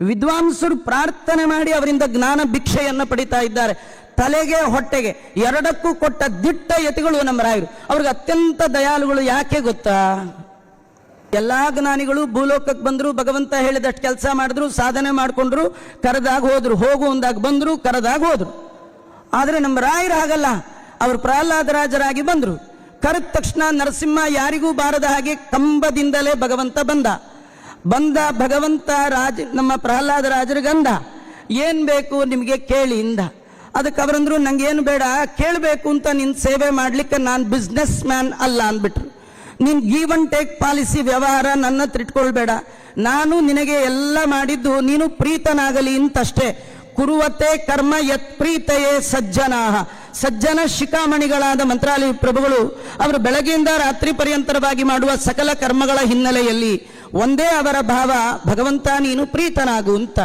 ವಿದ್ವಾಂಸರು ಪ್ರಾರ್ಥನೆ ಮಾಡಿ ಅವರಿಂದ ಜ್ಞಾನ ಭಿಕ್ಷೆಯನ್ನು ಪಡಿತಾ ಇದ್ದಾರೆ. ತಲೆಗೆ ಹೊಟ್ಟೆಗೆ ಎರಡಕ್ಕೂ ಕೊಟ್ಟ ದಿಟ್ಟ ಯತಿಗಳು ನಮ್ಮ ರಾಯರು. ಅವ್ರಿಗೆ ಅತ್ಯಂತ ದಯಾಳುಗಳು. ಯಾಕೆ ಗೊತ್ತಾ? ಎಲ್ಲಾ ಜ್ಞಾನಿಗಳು ಭೂಲೋಕಕ್ಕೆ ಬಂದ್ರು, ಭಗವಂತ ಹೇಳಿದಷ್ಟು ಕೆಲಸ ಮಾಡಿದ್ರು, ಸಾಧನೆ ಮಾಡಿಕೊಂಡ್ರು, ಕರೆದಾಗ ಹೋದ್ರು, ಹೋಗು ಅಂದಾಗ ಬಂದ್ರು, ಕರೆದಾಗ ಹೋದ್ರು. ಆದರೆ ನಮ್ಮ ರಾಯರು ಹಾಗಲ್ಲ. ಅವರು ಪ್ರಹ್ಲಾದರಾಜರಾಗಿ ಬಂದ್ರು. ಕರೆದ ತಕ್ಷಣ ನರಸಿಂಹ ಯಾರಿಗೂ ಬಾರದ ಹಾಗೆ ಕಂಬದಿಂದಲೇ ಭಗವಂತ ಬಂದ ಭಗವಂತ ನಮ್ಮ ಪ್ರಹ್ಲಾದರಾಜರಿಗಂದ, ಏನ್ ಬೇಕು ನಿಮಗೆ ಕೇಳಿ ಇಂದ. ಅದಕ್ಕೆ ಅವರಂದ್ರು, ನಂಗೇನು ಬೇಡ, ಕೇಳಬೇಕು ಅಂತ ನಿನ್ ಸೇವೆ ಮಾಡ್ಲಿಕ್ಕೆ ನಾನು ಬಿಸ್ನೆಸ್ ಮ್ಯಾನ್ ಅಲ್ಲ ಅಂದ್ಬಿಟ್ರು. ನೀನ್ ಗಿವ್ ಅಂಡ್ ಟೇಕ್ ಪಾಲಿಸಿ ವ್ಯವಹಾರ ನನ್ನ ತಿಟ್ಕೊಳ್ಬೇಡ. ನಾನು ನಿನಗೆ ಎಲ್ಲ ಮಾಡಿದ್ದು ನೀನು ಪ್ರೀತನಾಗಲಿ ಅಂತಷ್ಟೇ. ಕುರುವತೆ ಕರ್ಮ ಯತ್ ಪ್ರೀತಯೇ ಸಜ್ಜನಾಹ. ಸಜ್ಜನ ಶಿಖಾಮಣಿಗಳಾದ ಮಂತ್ರಾಲಯ ಪ್ರಭುಗಳು ಅವರು ಬೆಳಗ್ಗೆಯಿಂದ ರಾತ್ರಿ ಪರ್ಯಂತರವಾಗಿ ಮಾಡುವ ಸಕಲ ಕರ್ಮಗಳ ಹಿನ್ನೆಲೆಯಲ್ಲಿ ಒಂದೇ ಅವರ ಭಾವ, ಭಗವಂತ ನೀನು ಪ್ರೀತನಾಗು ಅಂತ.